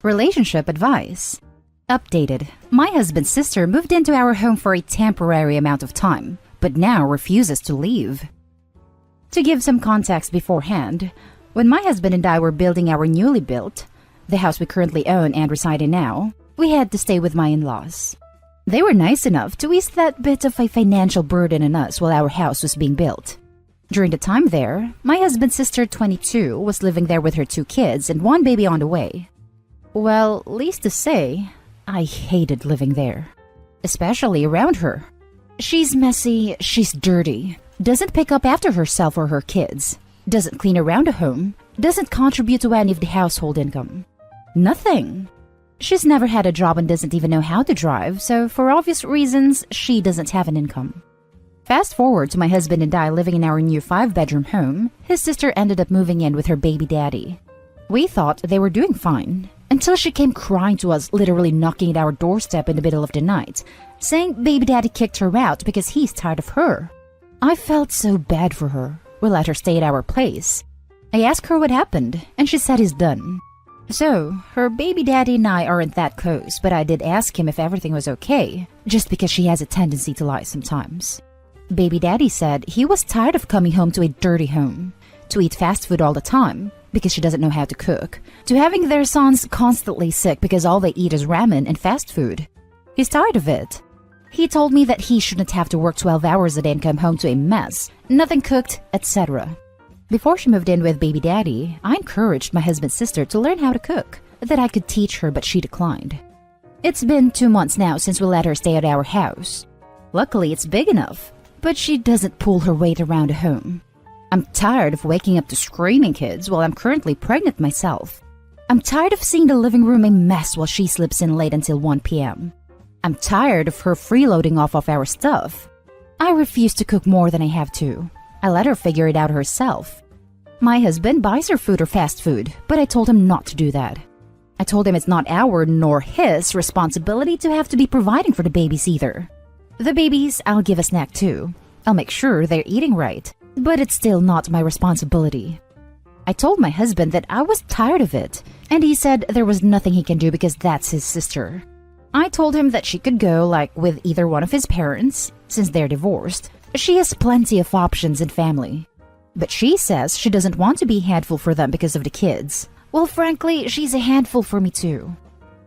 Relationship advice. Updated. My husband's sister moved into our home for a temporary amount of time, but now refuses to leave. To give some context beforehand, when my husband and I were building our newly built, the house we currently own and reside in now, we had to stay with my in-laws. They were nice enough to ease that bit of a financial burden on us while our house was being built. During the time there, my husband's sister, 22, was living there with her 2 kids and 1 baby on the way. Well, least to say, I hated living there, especially around her. She's messy, she's dirty, doesn't pick up after herself or her kids, doesn't clean around the home, doesn't contribute to any of the household income. Nothing. She's never had a job and doesn't even know how to drive, so for obvious reasons, she doesn't have an income. Fast forward to my husband and I living in our new 5-bedroom home, his sister ended up moving in with her baby daddy. We thought they were doing fine, until she came crying to us, literally knocking at our doorstep in the middle of the night, saying baby daddy kicked her out because he's tired of her. I felt so bad for her. We let her stay at our place. I asked her what happened, and she said he's done. So, her baby daddy and I aren't that close, but I did ask him if everything was okay, just because she has a tendency to lie sometimes. Baby daddy said he was tired of coming home to a dirty home, to eat fast food all the time, because she doesn't know how to cook, to having their sons constantly sick because all they eat is ramen and fast food. He's tired of it. He told me that he shouldn't have to work 12 hours a day and come home to a mess, nothing cooked, etc. Before she moved in with baby daddy, I encouraged my husband's sister to learn how to cook, that I could teach her, but she declined. It's been 2 months now since we let her stay at our house. Luckily, it's big enough, but she doesn't pull her weight around the home. I'm tired of waking up to screaming kids while I'm currently pregnant myself. I'm tired of seeing the living room a mess while she sleeps in late until 1 p.m. I'm tired of her freeloading off of our stuff. I refuse to cook more than I have to. I let her figure it out herself. My husband buys her food or fast food, but I told him not to do that. I told him it's not our nor his responsibility to have to be providing for the babies either. The babies, I'll give a snack too. I'll make sure they're eating right, but it's still not my responsibility. I told my husband that I was tired of it, and he said there was nothing he can do because that's his sister. I told him that she could go, like, with either one of his parents, since they're divorced. She has plenty of options in family. But she says she doesn't want to be a handful for them because of the kids. Well, frankly, she's a handful for me too.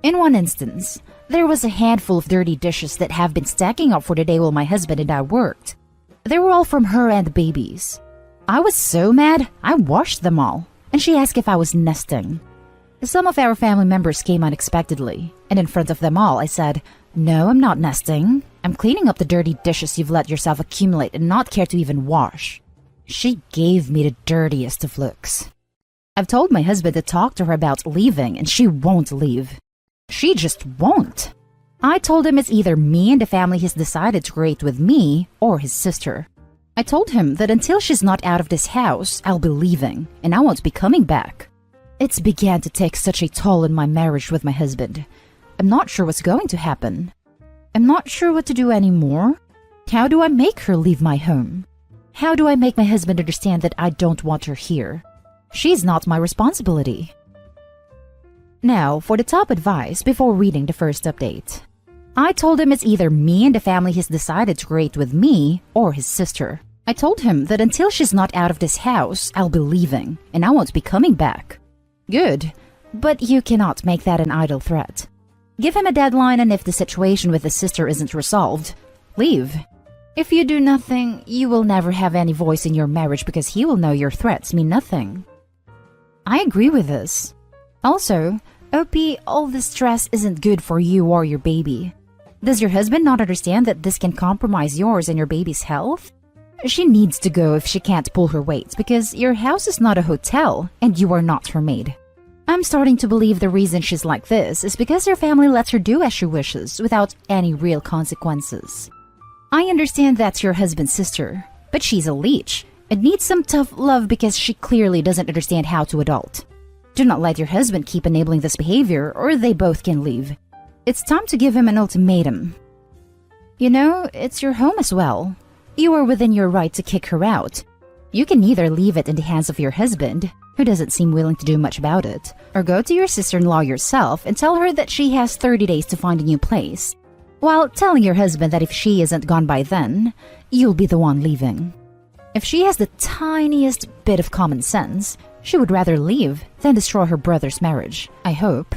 In one instance, there was a handful of dirty dishes that have been stacking up for the day while my husband and I worked. They were all from her and the babies. I was so mad, I washed them all, and she asked if I was nesting. Some of our family members came unexpectedly, and in front of them all, I said, "No, I'm not nesting. I'm cleaning up the dirty dishes you've let yourself accumulate and not care to even wash." She gave me the dirtiest of looks. I've told my husband to talk to her about leaving, and she won't leave. She just won't. I told him it's either me and the family he's decided to create with me or his sister. I told him that until she's not out of this house, I'll be leaving, and I won't be coming back. It's began to take such a toll on my marriage with my husband. I'm not sure what's going to happen. I'm not sure what to do anymore. How do I make her leave my home? How do I make my husband understand that I don't want her here? She's not my responsibility. Now, for the top advice before reading the first update. I told him it's either me and the family he's decided to create with me or his sister. I told him that until she's not out of this house, I'll be leaving, and I won't be coming back. Good, but you cannot make that an idle threat. Give him a deadline, and if the situation with his sister isn't resolved, leave. If you do nothing, you will never have any voice in your marriage because he will know your threats mean nothing. I agree with this. Also, OP, all this stress isn't good for you or your baby. Does your husband not understand that this can compromise yours and your baby's health? She needs to go if she can't pull her weight because your house is not a hotel and you are not her maid. I'm starting to believe the reason she's like this is because her family lets her do as she wishes without any real consequences. I understand that's your husband's sister, but she's a leech and needs some tough love because she clearly doesn't understand how to adult. Do not let your husband keep enabling this behavior or they both can leave. It's time to give him an ultimatum. You know, it's your home as well. You are within your right to kick her out. You can either leave it in the hands of your husband, who doesn't seem willing to do much about it. Or go to your sister-in-law yourself and tell her that she has 30 days to find a new place, while telling your husband that if she isn't gone by then, you'll be the one leaving. If she has the tiniest bit of common sense, she would rather leave than destroy her brother's marriage, I hope.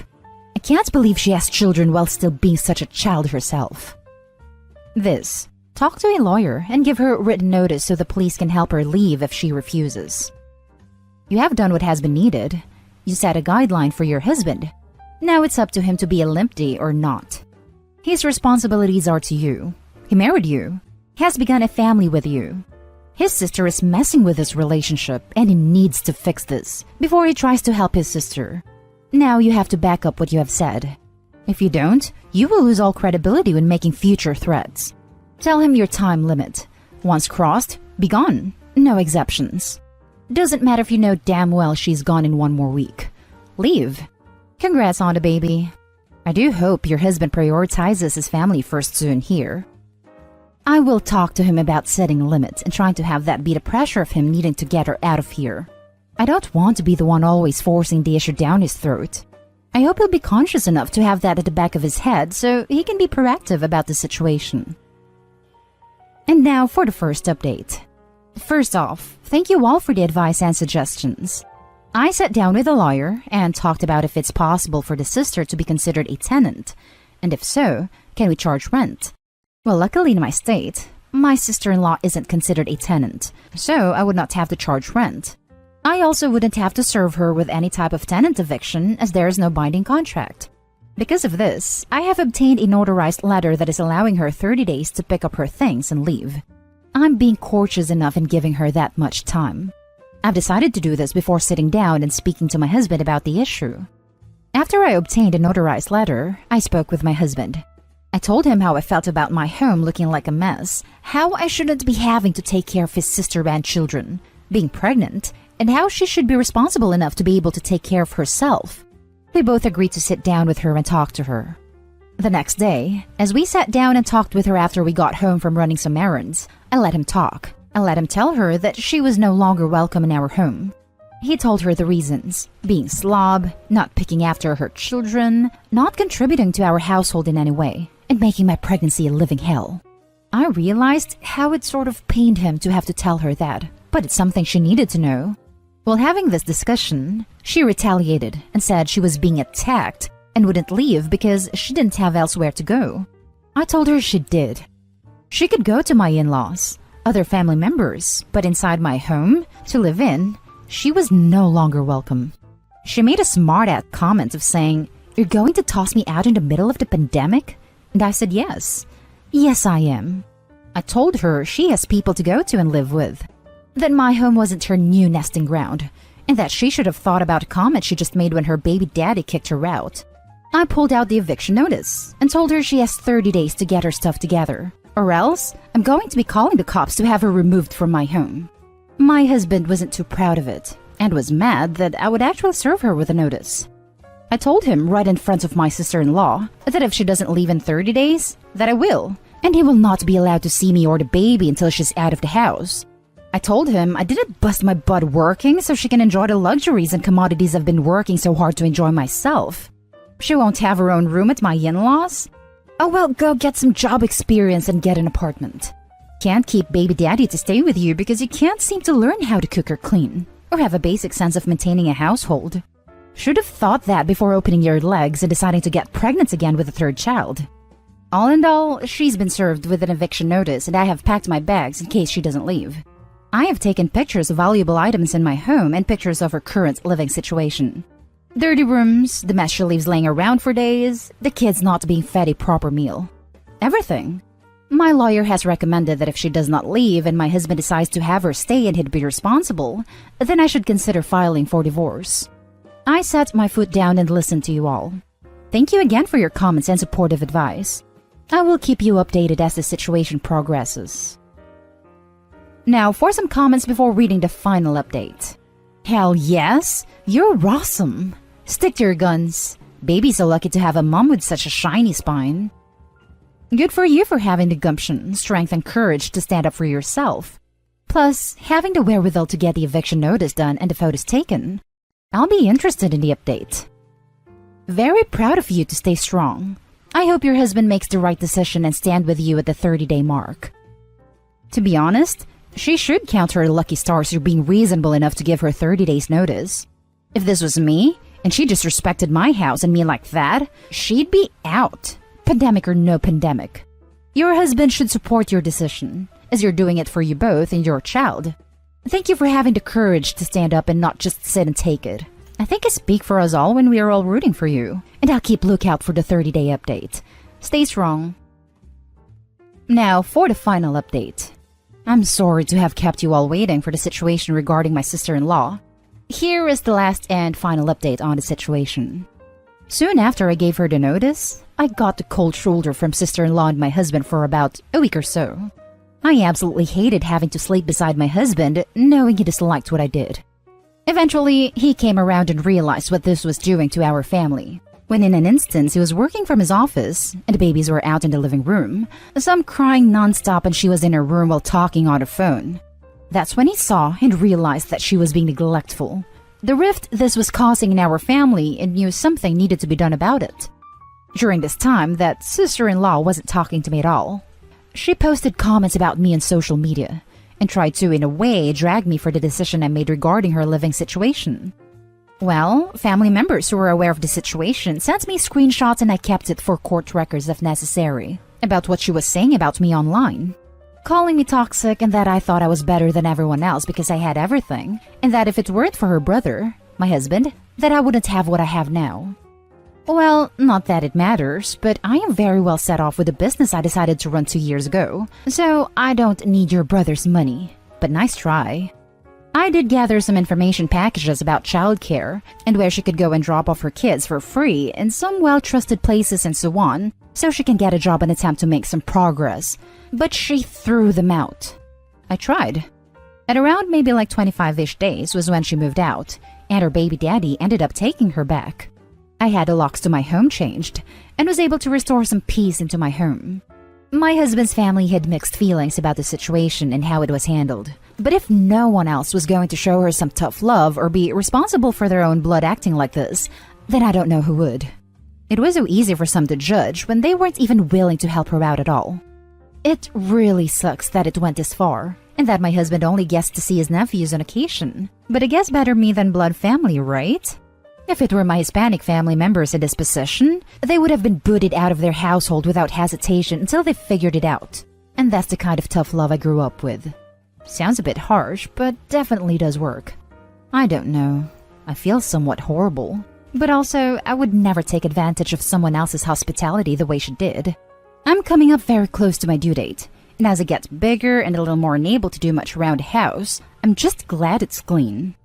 I can't believe she has children while still being such a child herself. This. Talk to a lawyer and give her written notice so the police can help her leave if she refuses. You have done what has been needed. You set a guideline for your husband. Now it's up to him to be a limpy or not. His responsibilities are to you. He married you. He has begun a family with you. His sister is messing with this relationship and he needs to fix this before he tries to help his sister. Now you have to back up what you have said. If you don't, you will lose all credibility when making future threats. Tell him your time limit. Once crossed, be gone. No exceptions. Doesn't matter if you know damn well she's gone in 1 more week. Leave. Congrats on the baby. I do hope your husband prioritizes his family first soon here. I will talk to him about setting limits and trying to have that be the pressure of him needing to get her out of here. I don't want to be the one always forcing the issue down his throat. I hope he'll be conscious enough to have that at the back of his head so he can be proactive about the situation. And now for the first update. First off, thank you all for the advice and suggestions. I sat down with a lawyer and talked about if it's possible for the sister to be considered a tenant, and if so, can we charge rent? Well, luckily in my state, my sister-in-law isn't considered a tenant, so I would not have to charge rent. I also wouldn't have to serve her with any type of tenant eviction as there is no binding contract. Because of this, I have obtained a notarized letter that is allowing her 30 days to pick up her things and leave. I'm being courteous enough in giving her that much time. I've decided to do this before sitting down and speaking to my husband about the issue. After I obtained a notarized letter, I spoke with my husband. I told him how I felt about my home looking like a mess, how I shouldn't be having to take care of his sister and children, being pregnant, and how she should be responsible enough to be able to take care of herself. We both agreed to sit down with her and talk to her. The next day, as we sat down and talked with her after we got home from running some errands, I let him talk. I let him tell her that she was no longer welcome in our home. He told her the reasons: being slob, not picking after her children, not contributing to our household in any way, and making my pregnancy a living hell. I realized how it sort of pained him to have to tell her that, but it's something she needed to know. While having this discussion, she retaliated and said she was being attacked and wouldn't leave because she didn't have elsewhere to go. I told her she did. She could go to my in-laws, other family members, but inside my home, to live in, she was no longer welcome. She made a smart-ass comment of saying, "You're going to toss me out in the middle of the pandemic?" And I said yes. Yes, I am. I told her she has people to go to and live with, that my home wasn't her new nesting ground, and that she should have thought about a comment she just made when her baby daddy kicked her out. I pulled out the eviction notice and told her she has 30 days to get her stuff together, or else I'm going to be calling the cops to have her removed from my home. My husband wasn't too proud of it and was mad that I would actually serve her with a notice. I told him right in front of my sister-in-law that if she doesn't leave in 30 days, that I will, and he will not be allowed to see me or the baby until she's out of the house. I told him I didn't bust my butt working so she can enjoy the luxuries and commodities I've been working so hard to enjoy myself. She won't have her own room at my in-laws? Oh well, go get some job experience and get an apartment. Can't keep baby daddy to stay with you because you can't seem to learn how to cook or clean, or have a basic sense of maintaining a household. Should have thought that before opening your legs and deciding to get pregnant again with a third child. All in all, she's been served with an eviction notice and I have packed my bags in case she doesn't leave. I have taken pictures of valuable items in my home and pictures of her current living situation. Dirty rooms, the mess she leaves laying around for days, the kids not being fed a proper meal. Everything. My lawyer has recommended that if she does not leave and my husband decides to have her stay and he'd be responsible, then I should consider filing for divorce. I set my foot down and listened to you all. Thank you again for your comments and supportive advice. I will keep you updated as the situation progresses. Now for some comments before reading the final update. Hell yes, you're awesome. Stick to your guns. Baby's so lucky to have a mom with such a shiny spine. Good for you for having the gumption, strength, and courage to stand up for yourself. Plus, having the wherewithal to get the eviction notice done and the photos taken. I'll be interested in the update. Very proud of you to stay strong. I hope your husband makes the right decision and stand with you at the 30-day mark. To be honest, she should count her lucky stars for being reasonable enough to give her 30 days notice. If this was me, and she disrespected my house and me like that, she'd be out. Pandemic or no pandemic. Your husband should support your decision, as you're doing it for you both and your child. Thank you for having the courage to stand up and not just sit and take it. I think I speak for us all when we are all rooting for you, and I'll keep lookout for the 30-day update. Stay strong. Now for the final update. I'm sorry to have kept you all waiting for the situation regarding my sister-in-law. Here is the last and final update on the situation. Soon after I gave her the notice, I got the cold shoulder from sister-in-law and my husband for about a week or so. I absolutely hated having to sleep beside my husband, knowing he disliked what I did. Eventually, he came around and realized what this was doing to our family. When in an instance he was working from his office, and the babies were out in the living room, some crying non-stop and she was in her room while talking on the phone. That's when he saw and realized that she was being neglectful. The rift this was causing in our family and knew something needed to be done about it. During this time, that sister-in-law wasn't talking to me at all. She posted comments about me on social media and tried to, in a way, drag me for the decision I made regarding her living situation. Well, family members who were aware of the situation sent me screenshots and I kept it for court records if necessary, about what she was saying about me online. Calling me toxic and that I thought I was better than everyone else because I had everything, and that if it weren't for her brother, my husband, that I wouldn't have what I have now. Well, not that it matters, but I am very well set off with the business I decided to run 2 years ago, so I don't need your brother's money, but nice try. I did gather some information packages about childcare and where she could go and drop off her kids for free in some well-trusted places and so on, so she can get a job and attempt to make some progress, but she threw them out. I tried. At around maybe like 25-ish days was when she moved out, and her baby daddy ended up taking her back. I had the locks to my home changed and was able to restore some peace into my home. My husband's family had mixed feelings about the situation and how it was handled. But if no one else was going to show her some tough love or be responsible for their own blood acting like this, then I don't know who would. It was so easy for some to judge when they weren't even willing to help her out at all. It really sucks that it went this far, and that my husband only gets to see his nephews on occasion. But I guess better me than blood family, right? If it were my Hispanic family members in this position, they would have been booted out of their household without hesitation until they figured it out. And that's the kind of tough love I grew up with. Sounds a bit harsh, but definitely does work. I don't know. I feel somewhat horrible. But also, I would never take advantage of someone else's hospitality the way she did. I'm coming up very close to my due date, and as it gets bigger and a little more unable to do much around the house, I'm just glad it's clean.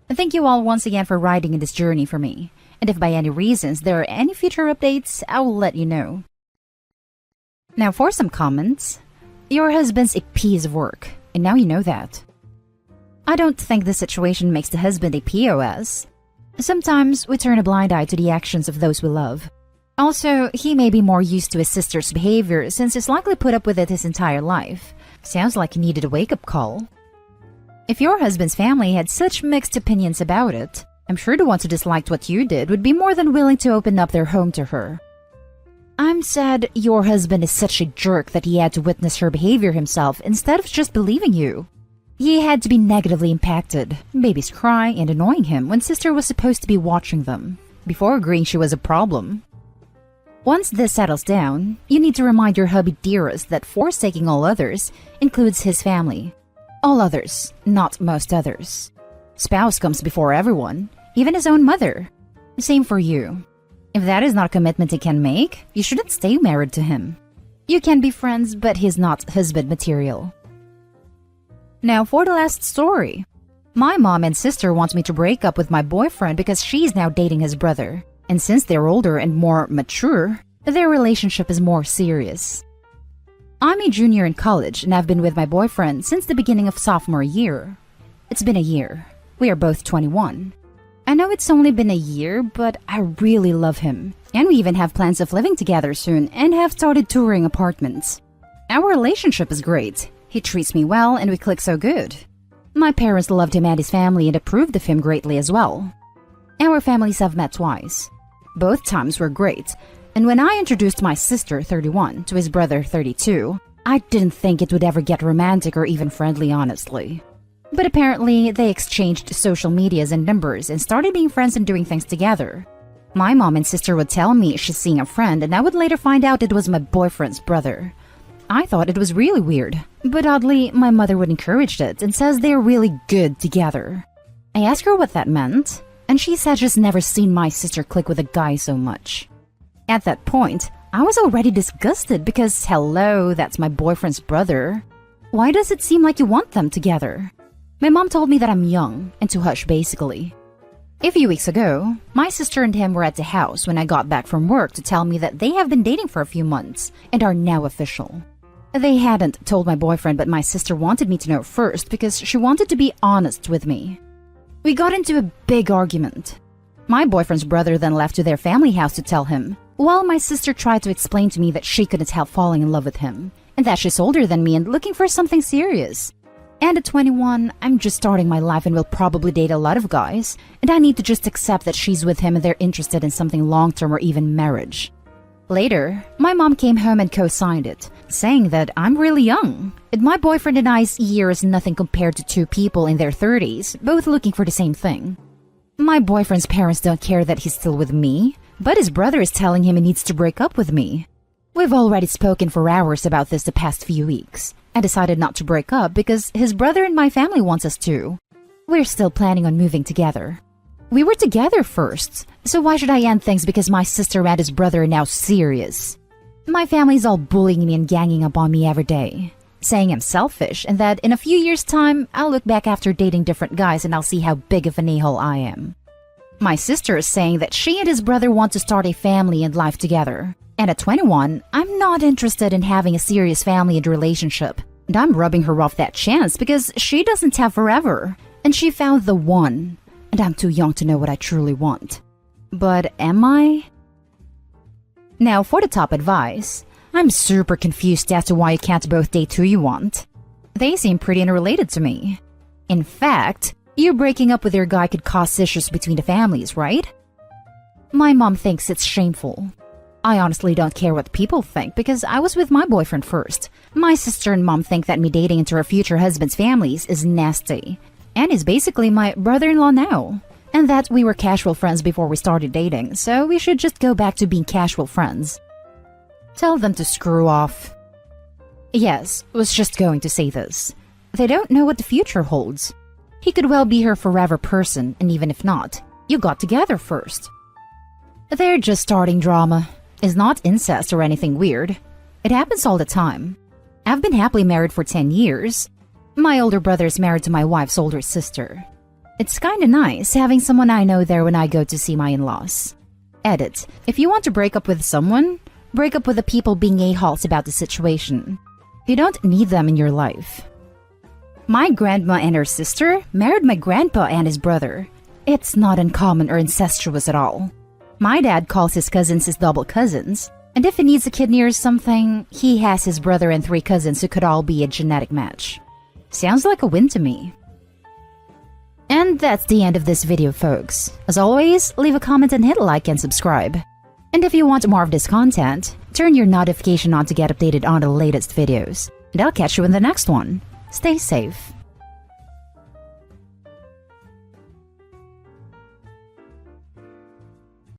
Thank you all once again for riding in this journey for me, and if by any reasons there are any future updates, I will let you know. Now for some comments. Your husband's a piece of work, and now you know that. I don't think this situation makes the husband a POS. Sometimes we turn a blind eye to the actions of those we love. Also, he may be more used to his sister's behavior since he's likely put up with it his entire life. Sounds like he needed a wake-up call. If your husband's family had such mixed opinions about it, I'm sure the ones who disliked what you did would be more than willing to open up their home to her. I'm sad your husband is such a jerk that he had to witness her behavior himself instead of just believing you. He had to be negatively impacted, babies crying and annoying him when sister was supposed to be watching them, before agreeing she was a problem. Once this settles down, you need to remind your hubby dearest that forsaking all others includes his family. All others, not most others. Spouse comes before everyone, even his own mother. Same for you. If that is not a commitment he can make, you shouldn't stay married to him. You can be friends, but he's not husband material. Now for the last story. My mom and sister want me to break up with my boyfriend because she's now dating his brother. And since they're older and more mature, their relationship is more serious. I'm a junior in college and I've been with my boyfriend since the beginning of sophomore year. It's been a year. We are both 21. I know it's only been a year, but I really love him. And we even have plans of living together soon and have started touring apartments. Our relationship is great. He treats me well and we click so good. My parents loved him and his family and approved of him greatly as well. Our families have met twice. Both times were great, and when I introduced my sister, 31, to his brother, 32, I didn't think it would ever get romantic or even friendly, honestly. But apparently, they exchanged social medias and numbers and started being friends and doing things together. My mom and sister would tell me she's seeing a friend, and I would later find out it was my boyfriend's brother. I thought it was really weird, but oddly, my mother would encourage it and says they're really good together. I asked her what that meant, and she said she's never seen my sister click with a guy so much. At that point, I was already disgusted because, hello, that's my boyfriend's brother. Why does it seem like you want them together? My mom told me that I'm young and to hush, basically. A few weeks ago, my sister and him were at the house when I got back from work to tell me that they have been dating for a few months and are now official. They hadn't told my boyfriend, but my sister wanted me to know first because she wanted to be honest with me. We got into a big argument. My boyfriend's brother then left to their family house to tell him, while my sister tried to explain to me that she couldn't help falling in love with him, and that she's older than me and looking for something serious. And at 21, I'm just starting my life and will probably date a lot of guys, and I need to just accept that she's with him and they're interested in something long-term or even marriage. Later, my mom came home and co-signed it, saying that I'm really young, and my boyfriend and I's year is nothing compared to two people in their 30s, both looking for the same thing. My boyfriend's parents don't care that he's still with me, but his brother is telling him he needs to break up with me. We've already spoken for hours about this the past few weeks, and decided not to break up because his brother and my family wants us to. We're still planning on moving together. We were together first, so why should I end things because my sister and his brother are now serious? My family's all bullying me and ganging up on me every day, saying I'm selfish and that in a few years' time, I'll look back after dating different guys and I'll see how big of an a-hole I am. My sister is saying that she and his brother want to start a family and life together. And at 21, I'm not interested in having a serious family and relationship. And I'm rubbing her off that chance because she doesn't have forever. And she found the one. And I'm too young to know what I truly want. But am I? Now for the top advice. I'm super confused as to why you can't both date who you want. They seem pretty unrelated to me. In fact, you breaking up with your guy could cause issues between the families, right? My mom thinks it's shameful. I honestly don't care what people think because I was with my boyfriend first. My sister and mom think that me dating into her future husband's families is nasty. And is basically my brother-in-law now. And that we were casual friends before we started dating, so we should just go back to being casual friends. Tell them to screw off. Yes, was just going to say this. They don't know what the future holds. He could well be her forever person, and even if not, you got together first. They're just starting drama. It's not incest or anything weird. It happens all the time. I've been happily married for 10 years. My older brother is married to my wife's older sister. It's kinda nice having someone I know there when I go to see my in-laws. Edit. If you want to break up with someone, break up with the people being a-holes about the situation. You don't need them in your life. My grandma and her sister married my grandpa and his brother. It's not uncommon or incestuous at all. My dad calls his cousins his double cousins, and if he needs a kidney or something, he has his brother and 3 cousins who could all be a genetic match. Sounds like a win to me. And that's the end of this video, folks. As always, leave a comment and hit a like and subscribe. And if you want more of this content, turn your notification on to get updated on the latest videos. And I'll catch you in the next one. Stay safe.